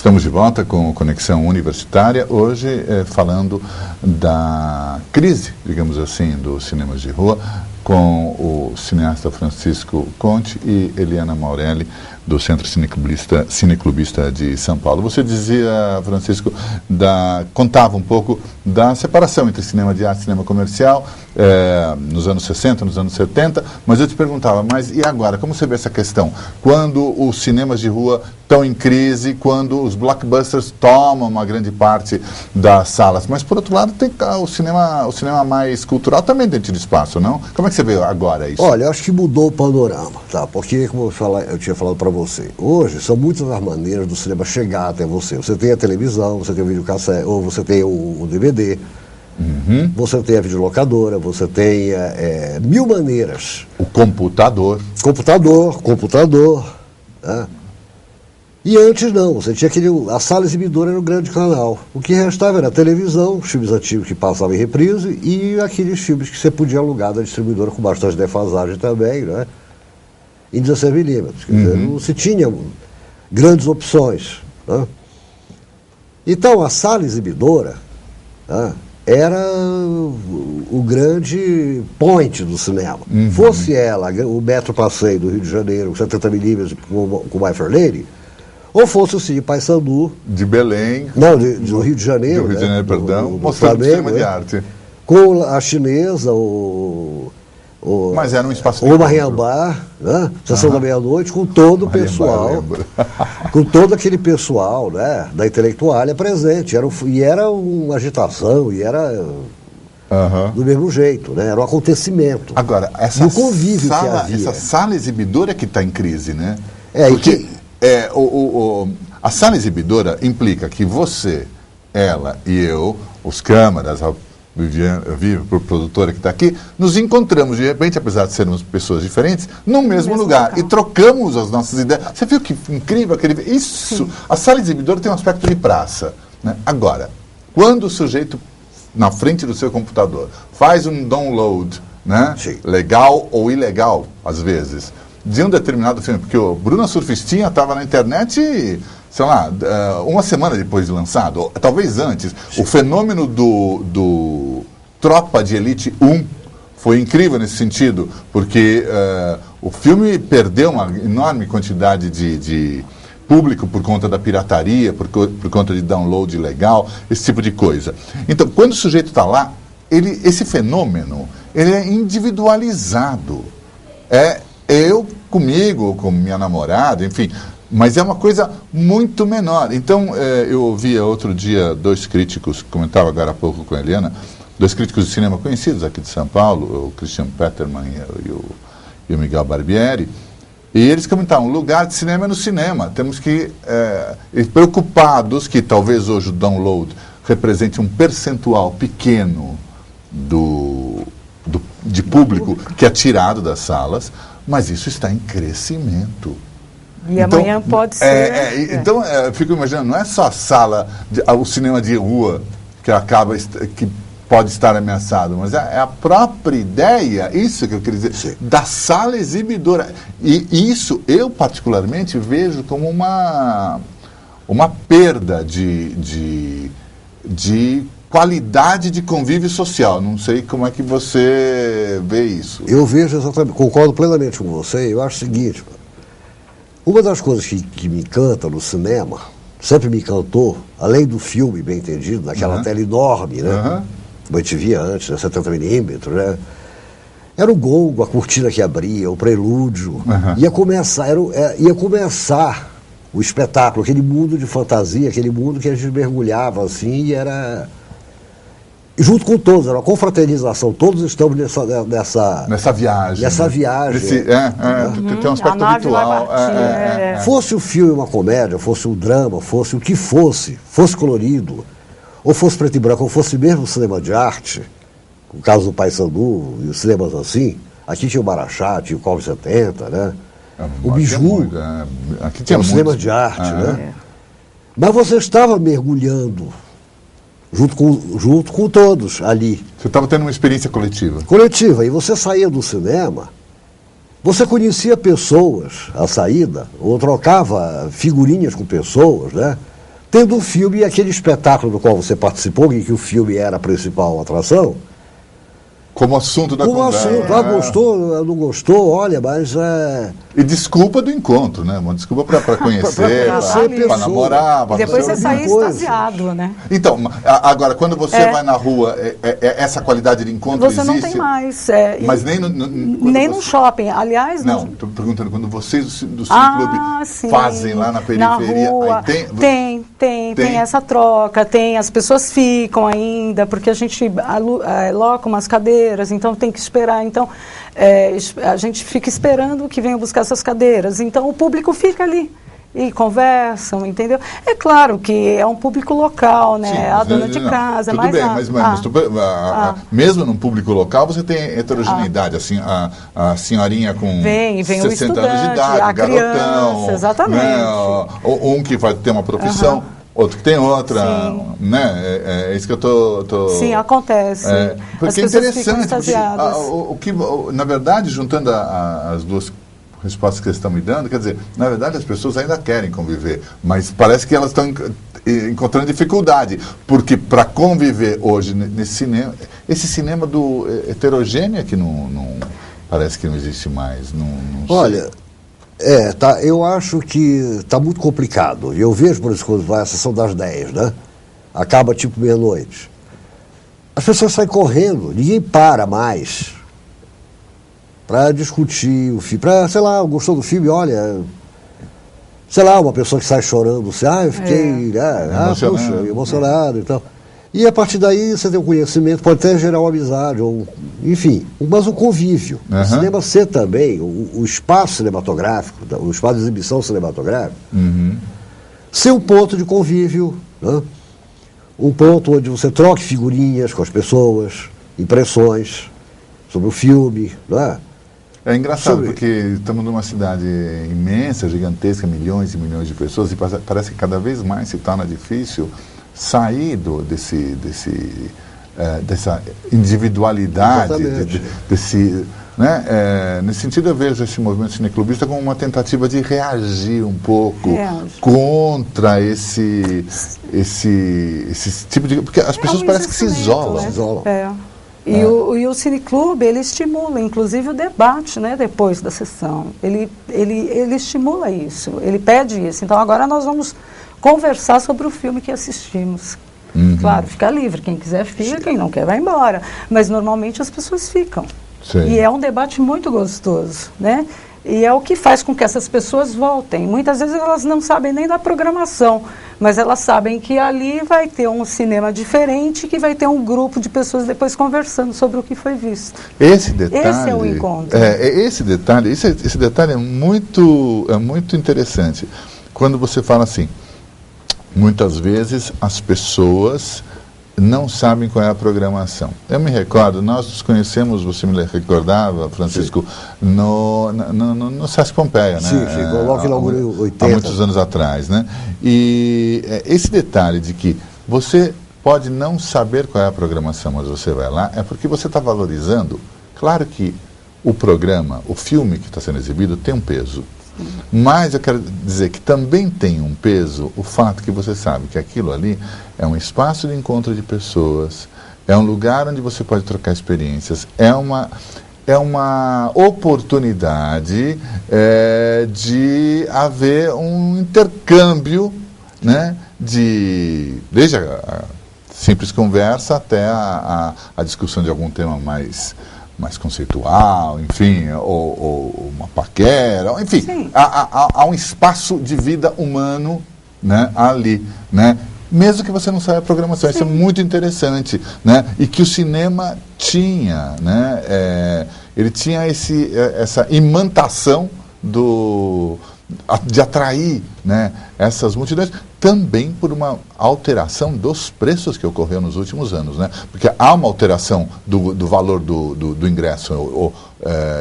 Estamos de volta com Conexão Universitária, hoje falando da crise, digamos assim, dos cinemas de rua, com o cineasta Francisco Conte e Eliana Maurelli, do Centro Cineclubista de São Paulo. Você dizia, Francisco, contava um pouco da separação entre cinema de arte e cinema comercial, nos anos 60, nos anos 70, mas eu te perguntava, mas e agora, como você vê essa questão? Quando os cinemas de rua estão em crise, quando os blockbusters tomam uma grande parte das salas, mas por outro lado tem o cinema mais cultural também dentro de espaço, não? Como é que você vê agora isso? Olha, eu acho que mudou o panorama, tá? Porque, como eu tinha falado para você, hoje são muitas as maneiras do cinema chegar até você. Você tem a televisão, você tem o videocassete, ou você tem o DVD, você tem a videolocadora, você tem mil maneiras. O computador. Computador, né? E antes não, você tinha a sala exibidora era o grande canal. O que restava era a televisão, os filmes antigos que passavam em reprise e aqueles filmes que você podia alugar da distribuidora com bastante defasagem também, né? Em 16 milímetros. Quer dizer, não se tinha grandes opções, né? Então a sala exibidora, né, era o grande point do cinema. Fosse ela o Metro Passeio do Rio de Janeiro, 70 milímetros com o My Fair Lady, ou fosse o Cine Paissandu de Belém, não, do Rio de Janeiro, do Rio de Janeiro, perdão, mostrando o cinema de arte, com a chinesa, mas era um espaço o Mariambá, né? Sessão da meia-noite, com todo o pessoal, com todo aquele pessoal, né, da intelectuália presente. Era uma agitação, e era do mesmo jeito, né? Era um acontecimento. Agora, do convívio que havia. Essa sala exibidora que está em crise, né? Porque a sala exibidora implica que você, ela e eu, os câmaras, a Viviane, produtora que está aqui, nos encontramos de repente, apesar de sermos pessoas diferentes, no mesmo lugar local. E trocamos as nossas ideias. Você viu que incrível isso? Sim. A sala exibidora tem um aspecto de praça, né? Agora, quando o sujeito na frente do seu computador faz um download, né? Legal ou ilegal, às vezes, de um determinado filme, porque o Bruna Surfistinha estava na internet, sei lá, uma semana depois de lançado, ou talvez antes. Sim. O fenômeno do Tropa de Elite 1 foi incrível nesse sentido, porque o filme perdeu uma enorme quantidade de público por conta da pirataria, por conta de download ilegal, esse tipo de coisa. Então, quando o sujeito está lá, esse fenômeno ele é individualizado. Eu comigo, com minha namorada, enfim, mas é uma coisa muito menor. Então, eu ouvia outro dia dois críticos, comentava agora há pouco com a Eliana, dois críticos de cinema conhecidos aqui de São Paulo, o Christian Peterman e o Miguel Barbieri, e eles comentavam, lugar de cinema é no cinema. Temos que preocupados que talvez hoje o download represente um percentual pequeno de público que é tirado das salas, mas isso está em crescimento. E então, amanhã pode ser... Então, eu fico imaginando, não é só a sala, o cinema de rua que pode estar ameaçado, mas é a própria ideia, isso que eu queria dizer, sim, da sala exibidora. E isso, eu particularmente, vejo como uma perda de qualidade de convívio social. Não sei como é que você vê isso. Eu vejo exatamente, concordo plenamente com você. Eu acho o seguinte, uma das coisas que me encanta no cinema, sempre me encantou, além do filme, bem entendido, naquela tela enorme, né? Como a gente via antes, né? 70 milímetros, né? Era o gongo, a cortina que abria, o prelúdio. Ia começar o espetáculo, aquele mundo de fantasia, aquele mundo que a gente mergulhava assim, e era... junto com todos, era uma confraternização, todos estamos nessa viagem. Nessa viagem. Tem um aspecto habitual. Fosse o filme uma comédia, fosse um drama, fosse o que fosse colorido, ou fosse preto e branco, ou fosse mesmo cinema de arte, no caso do Paissandu e os cinemas assim, aqui tinha o Marachá, tinha o Cove 70, né? O Biju, aqui tinha um cinema de arte, né? Mas você estava mergulhando junto com todos ali. Você estava tendo uma experiência coletiva. Coletiva. E você saía do cinema, você conhecia pessoas à saída, ou trocava figurinhas com pessoas, né? tendo um filme e aquele espetáculo do qual você participou, em que o filme era a principal atração. Como assunto da conversa. Como assunto, gostou, não gostou, olha, mas E desculpa do encontro, né? Uma desculpa para conhecer, para namorar, para depois você sair extasiado, né? Então, agora, quando você vai na rua, essa qualidade de encontro você existe? Não tem mais. Mas nem no shopping. Aliás... Não, estou perguntando, quando vocês do Cineclube fazem lá na periferia... Na rua, aí tem essa troca, as pessoas ficam ainda, porque a gente aloca umas cadeiras, então tem que esperar. Então, a gente fica esperando que venham buscar essas cadeiras. Então, o público fica ali e conversam, entendeu? É claro que é um público local, né? Sim, a dona de casa, tudo mas... bem, mesmo num público local, você tem heterogeneidade. Assim, a senhorinha com vem 60 anos de idade, a garotão. Criança, exatamente. Né? Um que vai ter uma profissão... Outro que tem outra, Sim. né? É isso que eu tô... Sim, acontece. Porque é interessante, porque, na verdade, juntando as duas respostas que vocês estão me dando, quer dizer, na verdade as pessoas ainda querem conviver, mas parece que elas estão encontrando dificuldade, porque para conviver hoje nesse cinema, esse cinema do heterogêneo é que não parece que não existe mais. Não Olha... eu acho que está muito complicado. Eu vejo, por isso, quando vai a sessão das 10, né? Acaba tipo meia-noite. As pessoas saem correndo, ninguém para mais para discutir o filme. Sei lá, gostou do filme, olha... Sei lá, uma pessoa que sai chorando, eu fiquei emocionado e tal. E a partir daí você tem um conhecimento, pode até gerar uma amizade, enfim, mas o convívio. O cinema ser também, o espaço cinematográfico, o espaço de exibição cinematográfica, ser um ponto de convívio, né? Um ponto onde você troque figurinhas com as pessoas, impressões sobre o filme. Né? É engraçado, porque estamos numa cidade imensa, gigantesca, milhões e milhões de pessoas, e parece que cada vez mais se torna difícil sair dessa individualidade, nesse sentido eu vejo esse movimento cineclubista como uma tentativa de reagir um pouco contra esse tipo de... Porque as pessoas parecem que se isolam. E o Cineclube, ele estimula, inclusive, o debate, né, depois da sessão. Ele estimula isso, ele pede isso. Então, agora nós vamos conversar sobre o filme que assistimos. Claro, fica livre. Quem quiser fica, quem não quer vai embora. Mas, normalmente, as pessoas ficam. Sim. E é um debate muito gostoso, né? E é o que faz com que essas pessoas voltem. Muitas vezes elas não sabem nem da programação, mas elas sabem que ali vai ter um cinema diferente, que vai ter um grupo de pessoas depois conversando sobre o que foi visto. Esse é o encontro. Esse detalhe é muito interessante. Quando você fala assim, muitas vezes as pessoas não sabem qual é a programação. Eu me recordo, nós nos conhecemos, você me recordava, Francisco, no Sesc Pompeia, né? Sim, logo em 80. Há muitos anos atrás, né? E esse detalhe de que você pode não saber qual é a programação, mas você vai lá, é porque você está valorizando. Claro que o programa, o filme que está sendo exibido tem um peso. Mas eu quero dizer que também tem um peso o fato que você sabe que aquilo ali é um espaço de encontro de pessoas, é um lugar onde você pode trocar experiências, é uma oportunidade de haver um intercâmbio, né, desde a simples conversa até a discussão de algum tema mais conceitual, enfim, ou uma paquera, enfim, há um espaço de vida humano, né, ali, né, mesmo que você não saiba a programação. Sim. Isso é muito interessante, né, e que o cinema tinha, né, ele tinha essa imantação de atrair, né, essas multidões, também por uma alteração dos preços que ocorreu nos últimos anos, né? Porque há uma alteração do valor do ingresso.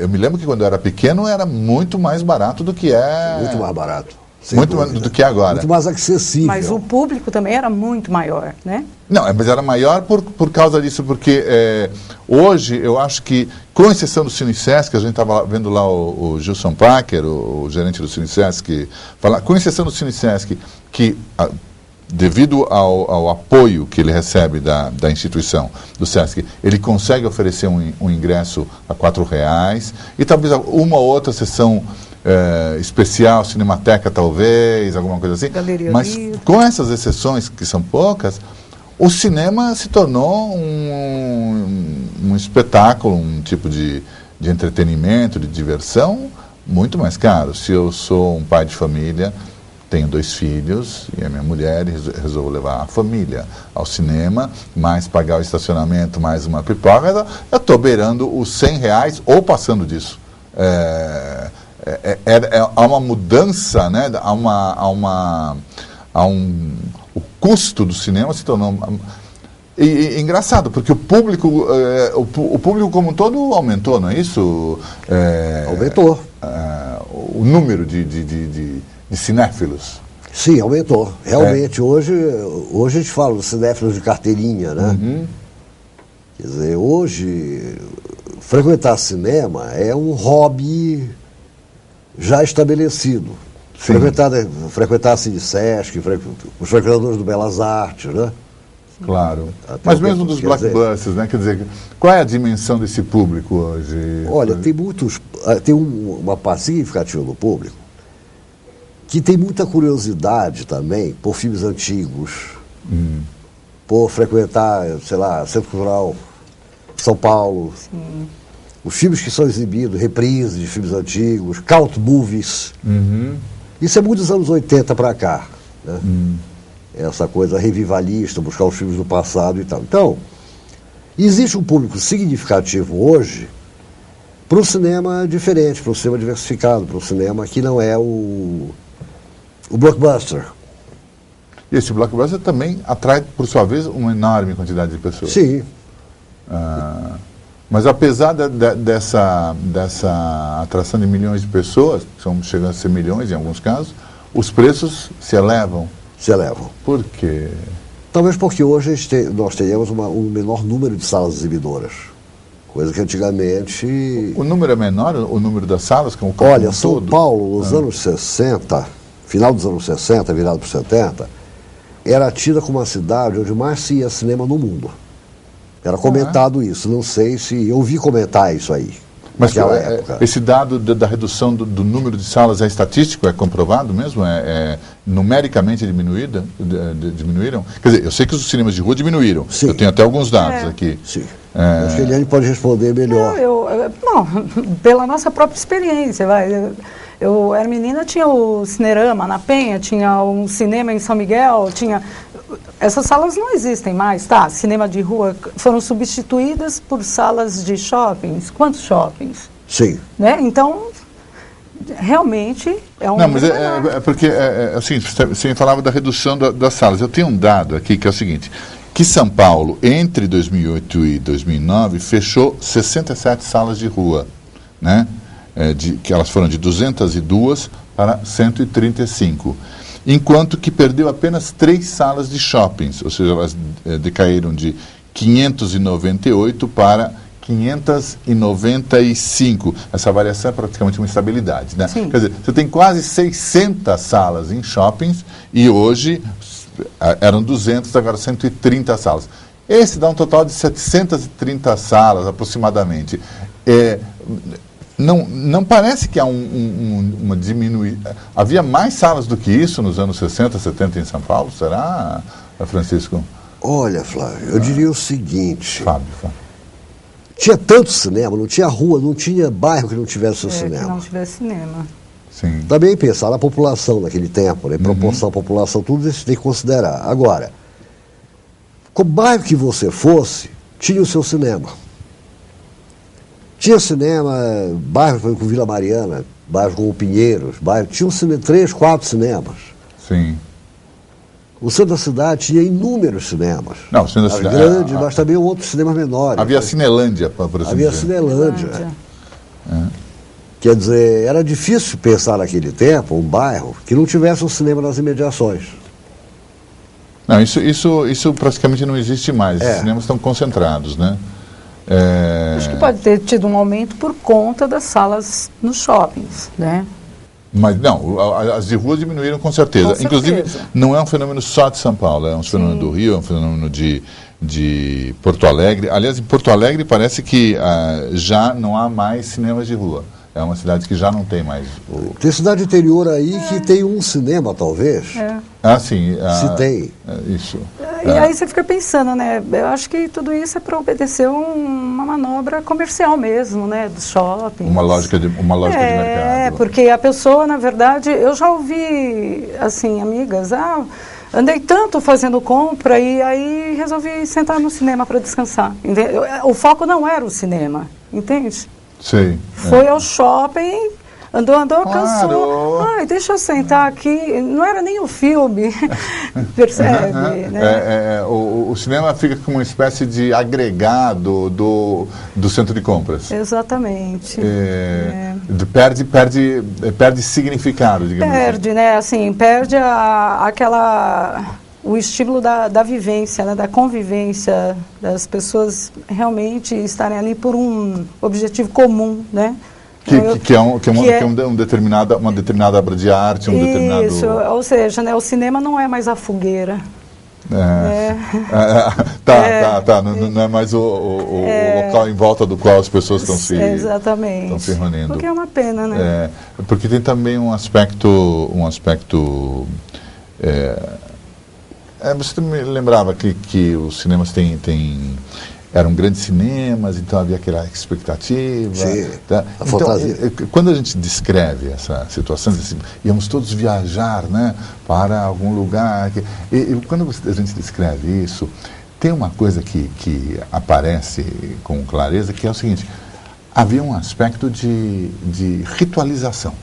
Eu me lembro que quando eu era pequeno era muito mais barato do que é... Muito mais barato. Muito mais do que agora. Muito mais acessível. Mas o público também era muito maior, né? Não, mas era maior por causa disso, porque hoje eu acho que, com exceção do Cinesesc, a gente estava vendo lá o Gilson Packer, o gerente do Cinesesc, falar, com exceção do Cinesesc, que devido ao apoio que ele recebe da instituição, do SESC, ele consegue oferecer um ingresso a R$4 e talvez uma ou outra sessão especial, cinemateca talvez, alguma coisa assim. Galeria Mas livre. com essas exceções, que são poucas, o cinema se tornou um espetáculo, um tipo de entretenimento, de diversão muito mais caro. Se eu sou um pai de família, tenho 2 filhos e a minha mulher resolveu levar a família ao cinema, mais pagar o estacionamento, mais uma pipoca, eu estou beirando os R$100 ou passando disso. Há uma mudança, né? O custo do cinema se tornou... engraçado, porque o público como um todo aumentou, não é isso? Aumentou. O número de cinéfilos. Sim, aumentou. Realmente, hoje a gente fala dos cinéfilos de carteirinha, né? Uhum. Quer dizer, hoje, frequentar cinema é um hobby já estabelecido. Frequentar Cine Sesc, os frequentadores do Belas Artes, né? Claro. Até Mas o mesmo tempo, dos quer dizer, blockbusters, né? Quer dizer, qual é a dimensão desse público hoje? olha, tem uma parte significativa do público que tem muita curiosidade também por filmes antigos, por frequentar, sei lá, Centro Cultural São Paulo. Sim. Os filmes que são exibidos, reprises de filmes antigos, cult movies. Isso é muito dos anos 80 para cá, né? Essa coisa revivalista, buscar os filmes do passado e tal. Então, existe um público significativo hoje para um cinema diferente, para um cinema diversificado, para um cinema que não é o blockbuster. E esse blockbuster também atrai, por sua vez, uma enorme quantidade de pessoas. Sim. Mas apesar dessa atração de milhões de pessoas, que são chegando a ser milhões em alguns casos, os preços se elevam. Se elevam. Por quê? Talvez porque hoje nós tenhamos um menor número de salas exibidoras. Coisa que antigamente... O número é menor, o número das salas? Como Olha, São Paulo, nos anos 60, final dos anos 60, virado para os 70, era tida como uma cidade onde mais se ia cinema no mundo. Era comentado isso, não sei se... Eu ouvi comentar isso aí. Mas naquela época. Esse dado da redução do número de salas é estatístico? É comprovado mesmo? Numericamente diminuíram? Quer dizer, eu sei que os cinemas de rua diminuíram. Sim. Eu tenho até alguns dados aqui. Sim. Acho que a Eliane pode responder melhor. Não, pela nossa própria experiência, vai. Eu era menina, tinha o Cinerama na Penha, tinha um cinema em São Miguel, tinha... Essas salas não existem mais, tá? Cinema de rua foram substituídas por salas de shoppings. Quantos shoppings? Sim. Né? Então, realmente é um... Não, mas é porque, assim, você falava da redução das salas. Eu tenho um dado aqui que é o seguinte, que São Paulo, entre 2008 e 2009, fechou 67 salas de rua, né? Que elas foram de 202 para 135. Enquanto que perdeu apenas 3 salas de shoppings, ou seja, elas decaíram de 598 para 595. Essa variação é praticamente uma estabilidade, né? Sim. Quer dizer, você tem quase 600 salas em shoppings e hoje eram 200, agora 130 salas. Esse dá um total de 730 salas aproximadamente. Não parece que há uma diminuição. Havia mais salas do que isso nos anos 60, 70 em São Paulo? Será, Francisco? Olha, Flávio, eu diria o seguinte. Fábio. Tinha tanto cinema, não tinha rua, não tinha bairro que não tivesse seu cinema. Que não tivesse cinema. Sim. Também pensar na população naquele tempo, né? Proporção, população, tudo isso tem que considerar. Agora, com o bairro que você fosse, tinha o seu cinema. Tinha cinema, bairro com Vila Mariana, bairro com Pinheiros, tinha 3, 4 cinemas. Sim. O centro da cidade tinha inúmeros cinemas. Não, o centro da cidade... grandes, mas também outros cinemas menores. Havia a Cinelândia, por exemplo. Havia a Cinelândia. Quer dizer, era difícil pensar naquele tempo, um bairro, que não tivesse um cinema nas imediações. Não, isso praticamente não existe mais. Os cinemas estão concentrados, né? Acho que pode ter tido um aumento por conta das salas nos shoppings, né? Mas não, as de rua diminuíram com certeza. Inclusive, não é um fenômeno só de São Paulo, é um fenômeno do Rio, é um fenômeno de Porto Alegre. Aliás, em Porto Alegre parece que já não há mais cinemas de rua. É uma cidade que já não tem mais. Tem cidade interior aí que tem um cinema, talvez. Sim. Se tem. Isso. E aí você fica pensando, né? Eu acho que tudo isso é para obedecer uma manobra comercial mesmo, né? Dos shoppings. Uma lógica de mercado. É, porque a pessoa, na verdade, eu já ouvi, assim, amigas, andei tanto fazendo compra e aí resolvi sentar no cinema para descansar. O foco não era o cinema, entende? Sim. Foi ao shopping, andou, Claro. cansou. Ai, deixa eu sentar aqui. Não era nem o filme, percebe? Né? O cinema fica como uma espécie de agregado do centro de compras. Exatamente. Perde significado, digamos assim. Perde, né? Assim, perde o estímulo da vivência, né, da convivência, das pessoas realmente estarem ali por um objetivo comum, né? Uma determinada obra de arte, determinado... Isso, ou seja, né, o cinema não é mais a fogueira. Não é mais o local em volta do qual as pessoas estão se reunindo. Porque é uma pena, né? Porque tem também um aspecto você me lembrava que os cinemas eram grandes cinemas, então havia aquela expectativa. Sim, tá? a fantasia. Quando a gente descreve essa situação, íamos todos viajar, né, para algum lugar. Quando a gente descreve isso, tem uma coisa que aparece com clareza, que é o seguinte: havia um aspecto de ritualização.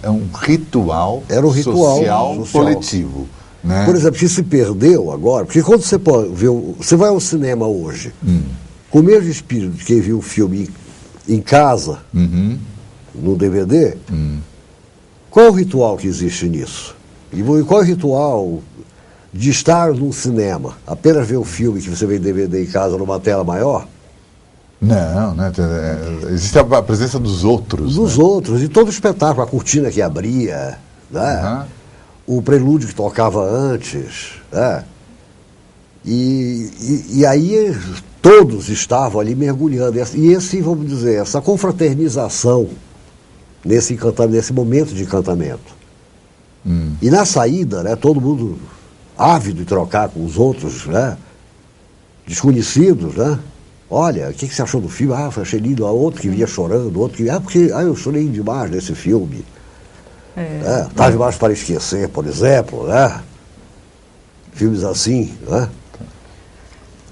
É um ritual, social coletivo. Né? Por exemplo, que se perdeu agora, porque quando você vai ao cinema hoje, com o mesmo espírito de quem viu o filme em casa, no DVD, qual é o ritual que existe nisso? E qual é o ritual de estar num cinema? Apenas ver o filme que você vê em DVD em casa numa tela maior? Não, né? Existe a presença dos outros. Dos outros, e todo o espetáculo, a cortina que abria, né? O prelúdio que tocava antes, né? E aí todos estavam ali mergulhando. E vamos dizer, essa confraternização nesse momento de encantamento. E na saída, né, todo mundo ávido de trocar com os outros, né, desconhecidos, né? Olha, o que você achou do filme? Achei lindo. Outro que vinha chorando, outro que... eu chorei demais nesse filme. Tarde Demais para Esquecer, por exemplo, né? Filmes assim, né?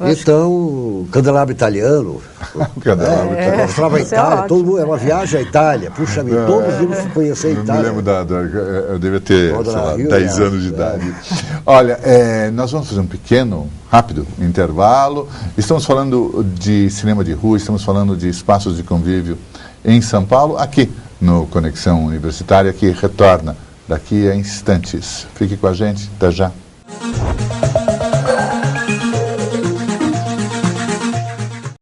Então, Candelabro Italiano. Mostrava a Itália, todo mundo, é uma viagem à Itália. Puxa vida, todos iam conhecer a Itália. Eu me lembro eu devia ter, sei lá, 10 anos de idade. Olha, nós vamos fazer um pequeno, rápido intervalo. Estamos falando de cinema de rua, estamos falando de espaços de convívio em São Paulo, aqui no Conexão Universitária, que retorna daqui a instantes. Fique com a gente, até já.